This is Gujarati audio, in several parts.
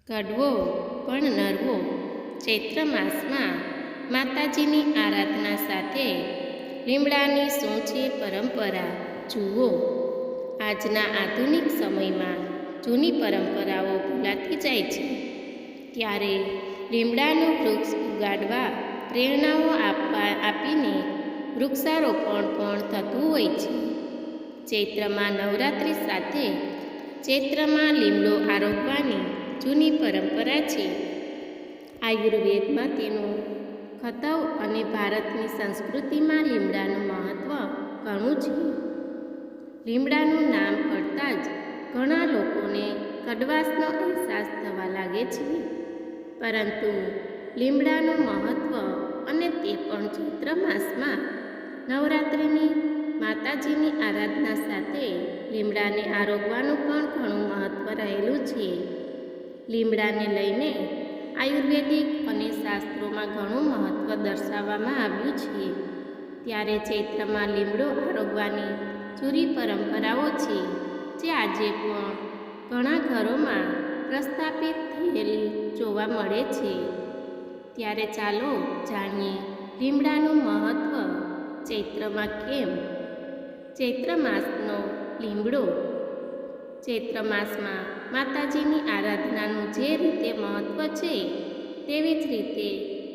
કડવો પણ નરવો ચૈત્ર માસમાં માતાજીની આરાધના સાથે લીમડાની શું છે પરંપરા જુઓ. આજના આધુનિક સમયમાં જૂની પરંપરાઓ ભૂલાતી જાય છે, ત્યારે લીમડાનું વૃક્ષ ઉગાડવા પ્રેરણાઓ આપીને વૃક્ષારોપણ પણ થતું હોય છે. ચૈત્રમાં નવરાત્રિ સાથે ચૈત્રમાં લીમડો આરોપવાની જૂની પરંપરા છે. આયુર્વેદમાં તેનું ખતવ અને ભારતની સંસ્કૃતિમાં લીમડાનું મહત્ત્વ ઘણું છે. લીમડાનું નામ પડતાં જ ઘણા લોકોને કડવાશનો અહેસાસ થવા લાગે છે, પરંતુ લીમડાનું મહત્ત્વ અને તે પણ ચૈત્ર માસમાં નવરાત્રિની માતાજીની આરાધના સાથે લીમડાને આરોગવાનું પણ ઘણું મહત્ત્વ રહેલું છે. લીમડાને લઈને આયુર્વેદિક અને શાસ્ત્રોમાં ઘણું મહત્ત્વ દર્શાવવામાં આવ્યું છે. ત્યારે ચૈત્રમાં લીમડો આરોગવાની જૂની પરંપરાઓ છે, જે આજે પણ ઘણા ઘરોમાં પ્રસ્થાપિત થયેલી જોવા મળે છે. ત્યારે ચાલો જાણીએ લીમડાનું મહત્ત્વ ચૈત્રમાં કેમ. ચૈત્ર માસનો લીમડો. ચૈત્ર માસમાં માતાજીની આરાધનાનું જે રીતે મહત્ત્વ છે, તેવી જ રીતે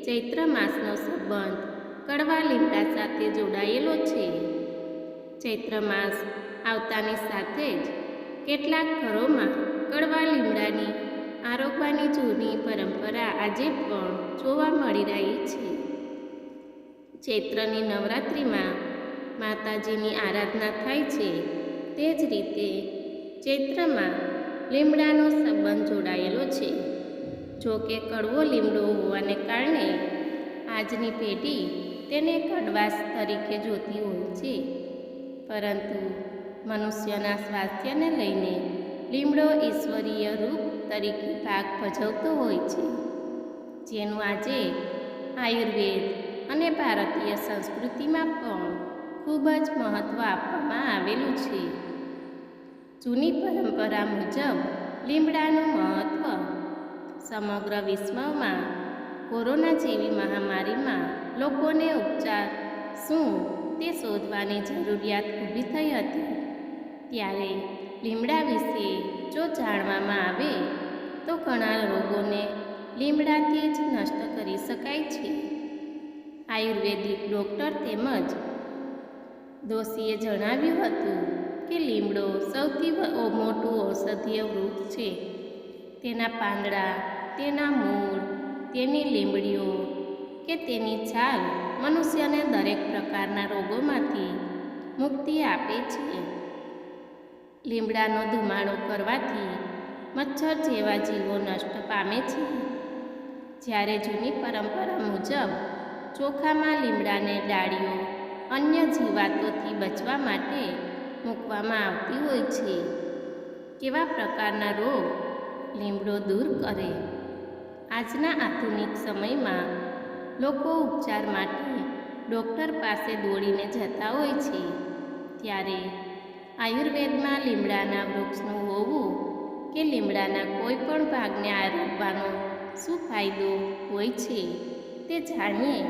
ચૈત્ર માસનો સંબંધ કડવા લીમડા સાથે જોડાયેલો છે. ચૈત્ર માસ આવતાની સાથે જ કેટલાક ઘરોમાં કડવા લીમડાની આરોગવાની જૂની પરંપરા આજે પણ જોવા મળી રહી છે. ચૈત્રની નવરાત્રિમાં માતાજીની આરાધના થાય છે, તે જ રીતે ચૈત્રમાં લીમડાનો સંબંધ જોડાયેલો છે. જો કે કડવો લીમડો હોવાને કારણે આજની પેઢી તેને કડવાશ તરીકે જોતી હોય છે, પરંતુ મનુષ્યના સ્વાસ્થ્યને લઈને લીમડો ઈશ્વરીય રૂપ તરીકે ભાગ ભજવતો હોય છે, જેનું આજે આયુર્વેદ અને ભારતીય સંસ્કૃતિમાં પણ ખૂબ જ મહત્ત્વ આપવામાં આવેલું છે. જૂની પરંપરા મુજબ લીમડાનું મહત્ત્વ. સમગ્ર વિશ્વમાં કોરોના જેવી મહામારીમાં લોકોને ઉપચાર શું તે શોધવાની જરૂરિયાત ઊભી થઈ હતી. ત્યારે લીમડા વિશે જો જાણવામાં આવે તો ઘણા રોગોને લીમડાથી જ નષ્ટ કરી શકાય છે. આયુર્વેદિક ડૉક્ટર તેમજ દોશીએ જણાવ્યું હતું કે લીમડો સૌથી મોટું ઔષધીય વૃક્ષ છે. તેના પાંદડા, તેના મૂળ, તેની લીંબડીઓ કે તેની છાલ મનુષ્યને દરેક પ્રકારના રોગોમાંથી મુક્તિ આપે છે. લીમડાનો ધુમાડો કરવાથી મચ્છર જેવા જીવો નષ્ટ પામે છે. જ્યારે જૂની પરંપરા મુજબ ચોખામાં લીમડાને ડાળીઓ અન્ય જીવાતોથી બચવા માટે મૂકવામાં આવતી હોય છે. કેવા પ્રકારના રોગ લીમડો દૂર કરે. આજના આધુનિક સમયમાં લોકો ઉપચાર માટે ડૉક્ટર પાસે દોડીને જતા હોય છે, ત્યારે આયુર્વેદમાં લીમડાના વૃક્ષનું હોવું કે લીમડાના કોઈ પણ ભાગને આરોગવાનો શું ફાયદો હોય છે, તે જાણીએ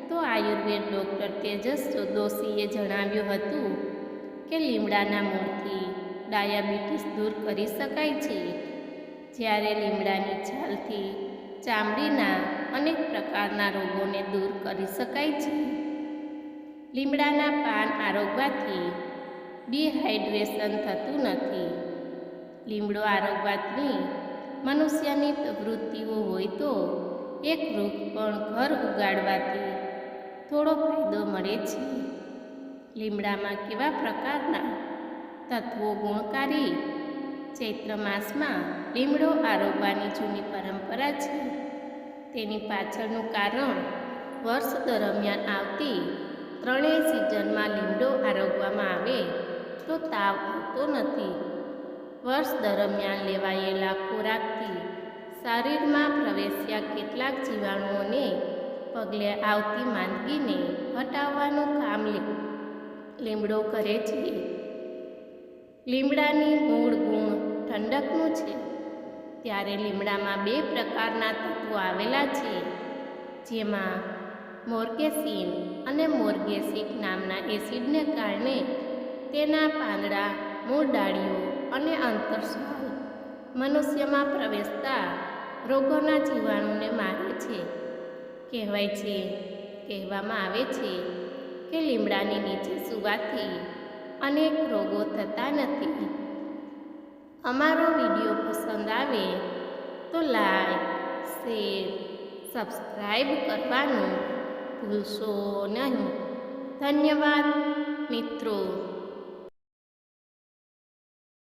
તો આયુર્વેદ ડૉક્ટર તેજસ દોશીએ જણાવ્યું હતું કે લીમડાના મૂળથી ડાયાબિટીસ દૂર કરી શકાય છે, જ્યારે લીમડાની છાલથી ચામડીના અનેક પ્રકારના રોગોને દૂર કરી શકાય છે. લીમડાના પાન આરોગવાથી ડિહાઇડ્રેશન થતું નથી. લીમડો આરોગવાથી મનુષ્યની પ્રવૃત્તિઓ હોય તો એક વૃક્ષ પણ ઘર ઉગાડવાથી થોડો ફાયદો મળે છે. લીમડામાં કેવા પ્રકારના તત્વો ગુણકારી. ચૈત્ર માસમાં લીમડો આરોગવાની જૂની પરંપરા છે. તેની પાછળનું કારણ વર્ષ દરમિયાન આવતી ત્રણેય સિઝનમાં લીમડો આરોગવામાં આવે તો તાવ આવતો નથી. વર્ષ દરમિયાન લેવાયેલા ખોરાકથી શરીરમાં પ્રવેશ્યા કેટલાક જીવાણુઓને પગલે આવતી માંદગીને હટાવવાનું કામ લીમડો કરે છે. લીમડાની મૂળ ગુણ ઠંડકનું છે. ત્યારે લીમડામાં 2 પ્રકારના તત્વો આવેલા છે, જેમાં મોર્ગેસીન અને મોર્ગેસિક નામના એસિડને કારણે તેના પાંદડા, મૂળ ડાળીઓ અને અંતરસ્રાવ મનુષ્યમાં પ્રવેશતા રોગોના જીવાણુને મારે છે. કહેવામાં આવે છે કે લીમડાની નીચે સૂવાથી અનેક રોગો થતા નથી. અમારો વિડીયો પસંદ આવે તો લાઈક, શેર, સબસ્ક્રાઈબ કરવાનું ભૂલશો નહીં. ધન્યવાદ મિત્રો.